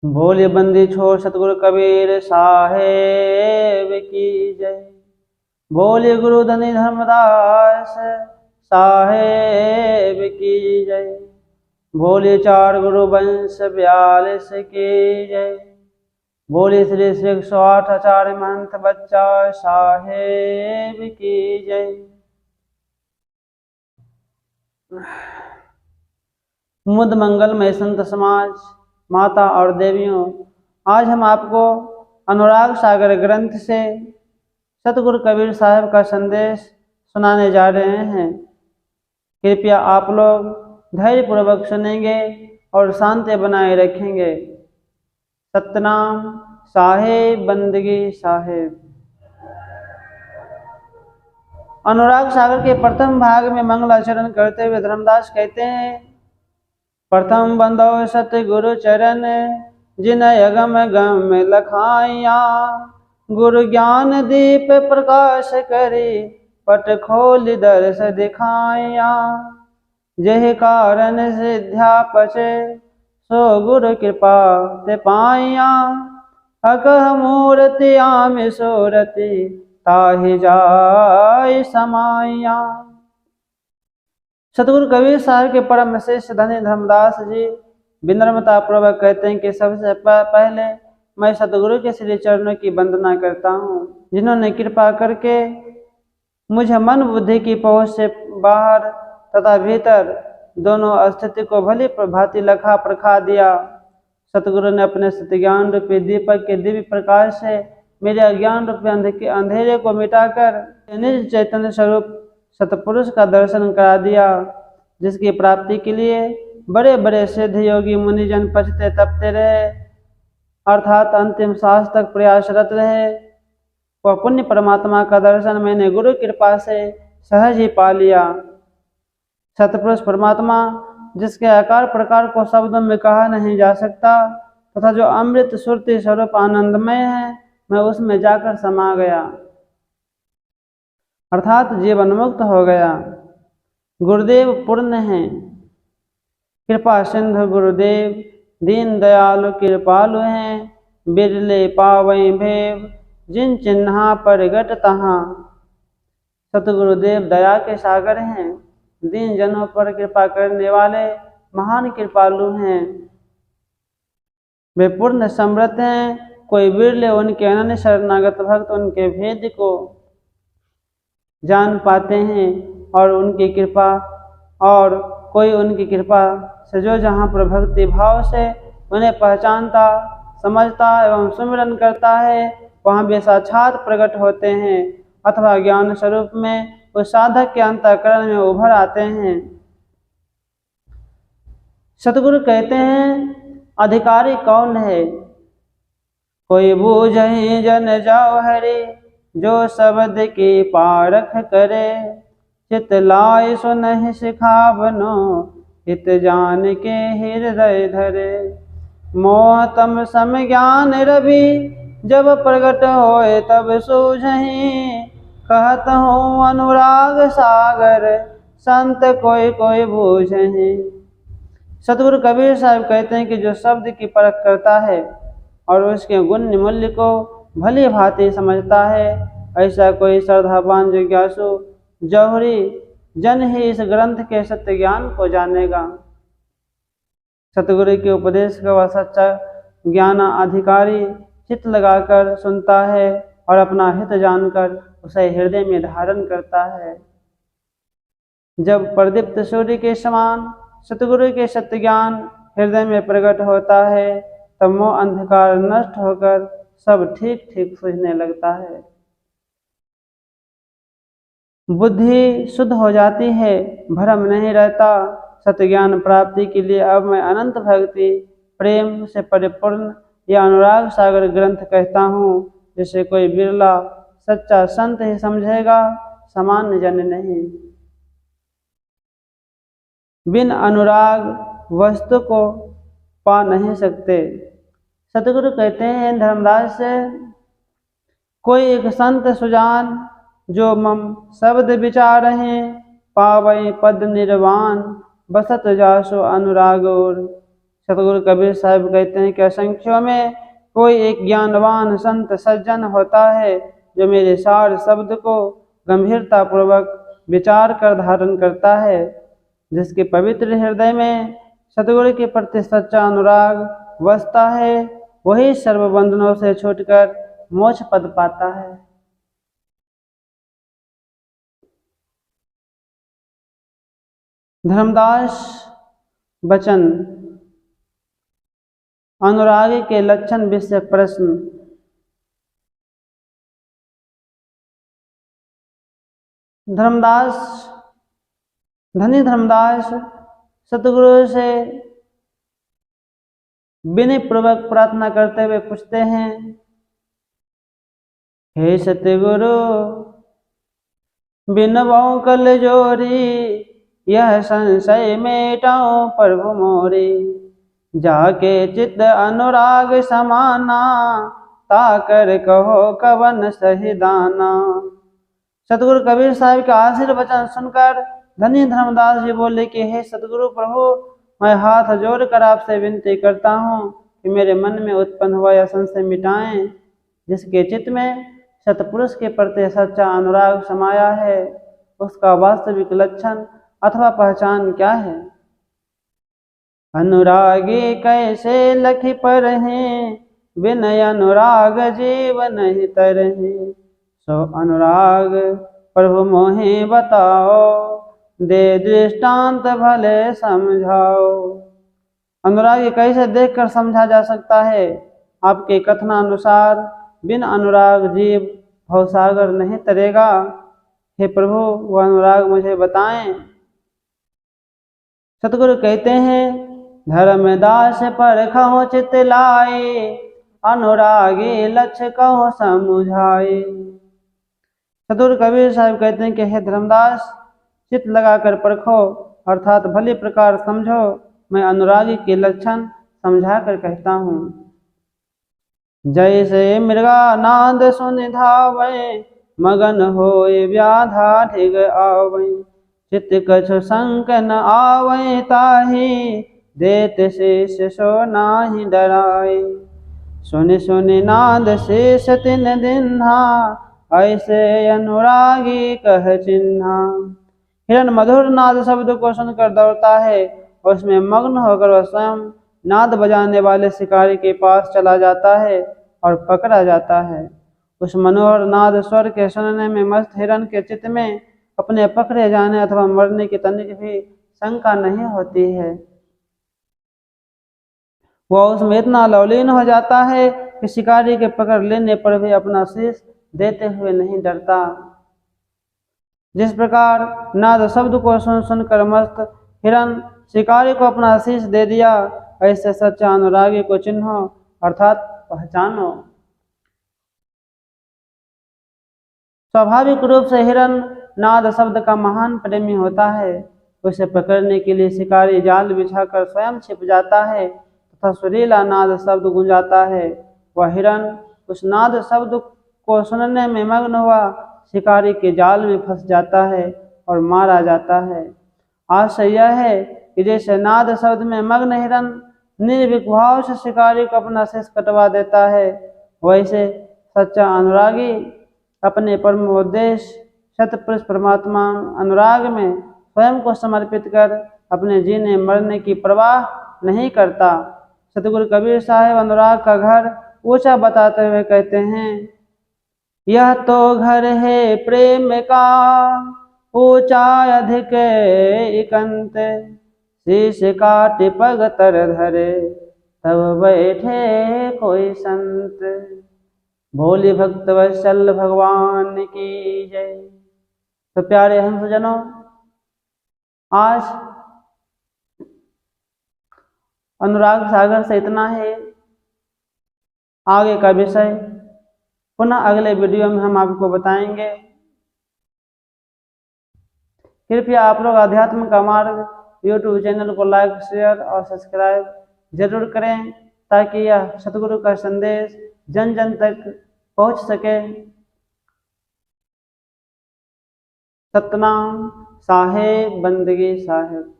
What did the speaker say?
बोले बंदी छोड़ सतगुरु कबीर साहेब की जय। बोले गुरु धनी धर्मदास साहेब की जय। बोले चार गुरु वंश 42 की जय। बोले श्री श्री 108 आचार्य महंत बच्चा साहेब की जय। मुद मंगलमय संत समाज, माता और देवियों, आज हम आपको अनुराग सागर ग्रंथ से सतगुरु कबीर साहब का संदेश सुनाने जा रहे हैं। कृपया आप लोग धैर्यपूर्वक सुनेंगे और शांति बनाए रखेंगे। सतनाम साहेब, बंदगी साहेब। अनुराग सागर के प्रथम भाग में मंगलाचरण करते हुए धर्मदास कहते हैं, प्रथम बंदो सतगुरु चरण जिन अगम गम लखाइया। गुरु ज्ञान दीप प्रकाश करी पट खोल दर्श दिखाइया। जह कारण सिद्ध्या पचे सो गुरु कृपा ते पाइया। अकह मूर्ति आम सोरति ताहि जाय समाइया। सतगुरु कबीर साहब के परम श्रेष्ठ धनी धर्मदास जी विनम्रता पूर्वक कहते हैं कि सबसे पहले मैं सतगुरु के श्री चरणों की वंदना करता हूँ, जिन्होंने कृपा करके मुझे मन बुद्धि की पहुँच से बाहर तथा भीतर दोनों स्थिति को भली भांति लखा परखा दिया। सतगुरु ने अपने सतज्ञान रूपी दीपक के दिव्य प्रकाश से मेरे अज्ञान रूपी अंधेरे को मिटाकर निज चैतन्य स्वरूप सतपुरुष का दर्शन करा दिया, जिसकी प्राप्ति के लिए बड़े बड़े सिद्ध योगी मुनिजन पचते तपते रहे, अर्थात अंतिम सांस तक प्रयासरत रहे। वह पुण्य परमात्मा का दर्शन मैंने गुरु कृपा से सहज ही पा लिया। सतपुरुष परमात्मा, जिसके आकार प्रकार को शब्दों में कहा नहीं जा सकता तथा जो अमृत सुरति स्वरूप आनंदमय है, मैं उसमें जाकर समा गया, अर्थात जीवन मुक्त हो गया। गुरुदेव पूर्ण हैं, कृपा सिंधु गुरुदेव दीन दयालु कृपालु हैं। बिरले पावै भेव जिन चिन्हा परगट तहाँ। सतगुरुदेव दया के सागर हैं, दीन जनों पर कृपा करने वाले महान कृपालु हैं। वे पूर्ण समृद्ध हैं, कोई बिरले उनके अनन्य शरणागत भक्त उनके भेद को जान पाते हैं और कोई उनकी कृपा से जो जहाँ पर भक्ति भाव से उन्हें पहचानता समझता एवं सुमिरन करता है, वहाँ वे साक्षात प्रकट होते हैं अथवा ज्ञान स्वरूप में उस साधक के अंतःकरण में उभर आते हैं। सतगुरु कहते हैं, अधिकारी कौन है? कोई बूझहि जन जाओ हरि, जो शब्द की पारख करे। चित लाय सुनहि सिखावनो, हित जान के हृदय धरे। मोह तम सम ज्ञान रवि, जब प्रगट होए तब सूझहि। कहत हूँ अनुराग सागर, संत कोई कोई बूझहि। सतगुरु कबीर साहब कहते हैं कि जो शब्द की परख करता है और उसके गुण मूल्य को भली भांति समझता है, ऐसा कोई श्रद्धावान जिज्ञासु जौहरी जन ही इस ग्रंथ के सत्य ज्ञान को जानेगा। सतगुरु के उपदेश का वह सच्चा ज्ञान अधिकारी चित्त लगाकर सुनता है और अपना हित जानकर उसे हृदय में धारण करता है। जब प्रदीप्त सूर्य के समान सतगुरु के सत्य ज्ञान हृदय में प्रकट होता है, तब मोह अंधकार नष्ट होकर सब ठीक ठीक सूझने लगता है। बुद्धि शुद्ध हो जाती है, भ्रम नहीं रहता। सत्य ज्ञान प्राप्ति के लिए अब मैं अनंत भक्ति प्रेम से परिपूर्ण यह अनुराग सागर ग्रंथ कहता हूँ, जिसे कोई बिरला सच्चा संत ही समझेगा, सामान्य जन नहीं। बिन अनुराग वस्तु को पा नहीं सकते। सतगुरु कहते हैं धर्मदास से, कोई एक संत सुजान जो मम शब्द विचार हैं, पावै पद निर्वाण बसत जासो अनुराग और। सतगुरु कबीर साहब कहते हैं कि असंख्यों में कोई एक ज्ञानवान संत सज्जन होता है जो मेरे सार शब्द को गंभीरता पूर्वक विचार कर धारण करता है। जिसके पवित्र हृदय में सतगुरु के प्रति सच्चा अनुराग बसता है वही सर्व बंधनों से छूटकर मोक्ष पद पाता है। धर्मदास बचन अनुरागी के लक्षण विषय प्रश्न। धर्मदास धनी धर्मदास सतगुरु से विनय पूर्वक प्रार्थना करते हुए पूछते हैं, हे सतगुरु बिनवाऊं कल जोरी यह संशय मेटाऊं प्रभु मोरी। जाके चित्त अनुराग समाना ताकर कहो कवन सही दाना। सतगुरु कबीर साहब के आशीर्वाद वचन सुनकर धनी धर्मदास जी बोले कि हे सतगुरु प्रभु, मैं हाथ जोड़कर आपसे विनती करता हूँ कि मेरे मन में उत्पन्न हुआ यह संशय मिटाएं। जिसके चित्त में सतपुरुष के प्रति सच्चा अनुराग समाया है उसका वास्तविक लक्षण अथवा पहचान क्या है। अनुरागी कैसे लखि पर हैं विनय अनुराग जीव नहीं तरहे। सो अनुराग प्रभु मोहे बताओ दे दृष्टांत भले समझाओ। अनुरागी कैसे देखकर समझा जा सकता है। आपके कथनानुसार बिन अनुराग जीव भवसागर नहीं तरेगा। हे प्रभु वह अनुराग मुझे बताएं। सतगुरु कहते हैं, धर्मदास पर खहो चित लाए अनुरागी लक्ष्य कहो समुझाए। सतगुरु कबीर साहब कहते हैं कि हे धर्मदास चित लगाकर परखो अर्थात भली प्रकार समझो। मैं अनुरागी के लक्षण समझा कर कहता हूँ। जैसे मृगा नाद सुन धावे मगन होए व्याधा ढिग आवे। चित्त कछु संक न आवे ताहि देत शेष सो नाही डराए। सुन सुन नाद शेष तिन दिन्हा ऐसे अनुरागी कह चिन्हा। हिरण मधुर नाद शब्द को सुनकर दौड़ता है और उसमें मग्न होकर वह स्वयं नाद बजाने वाले शिकारी के पास चला जाता है और पकड़ा जाता है। उस मनोहर नाद स्वर के सुनने में मस्त हिरण के चित्त में अपने पकड़े जाने अथवा मरने की तनिक भी शंका नहीं होती है। वह उसमें इतना लवलीन हो जाता है कि शिकारी के पकड़ लेने पर भी अपना शीश देते हुए नहीं डरता। जिस प्रकार नाद शब्द को सुन सुनकर मस्त हिरण शिकारी को अपना शीश दे दिया, ऐसे सच्चा अनुरागी को चिन्हो अर्थात पहचानो। स्वाभाविक रूप से हिरण नाद शब्द का महान प्रेमी होता है। उसे पकड़ने के लिए शिकारी जाल बिछाकर स्वयं छिप जाता है तथा सुरीला नाद शब्द गुंजाता है। वह हिरण उस नाद शब्द को सुनने में मग्न हुआ शिकारी के जाल में फंस जाता है और मारा जाता है। आशय यह है कि जैसे नाद शब्द में मग्न हिरण निर्भीक भाव से शिकारी को अपना शीश कटवा देता है, वैसे सच्चा अनुरागी अपने परम उद्देश्य सतपुरुष परमात्मा अनुराग में स्वयं को समर्पित कर अपने जीने मरने की परवाह नहीं करता। सतगुरु कबीर साहब अनुराग का घर ऊंचा बताते हुए कहते हैं, यह तो घर है प्रेम का ऊंचा अधिक एकांत। शीश काट पग तर धरे तब बैठे कोई संत। भोले भक्त वत्सल भगवान की जय। तो प्यारे हंसजनों, आज अनुराग सागर से इतना है। आगे का विषय पुनः अगले वीडियो में हम आपको बताएंगे। कृपया आप लोग अध्यात्म का मार्ग यूट्यूब चैनल को लाइक शेयर और सब्सक्राइब जरूर करें ताकि यह सतगुरु का संदेश जन जन तक पहुंच सके। सतनाम साहेब बंदगी साहेब।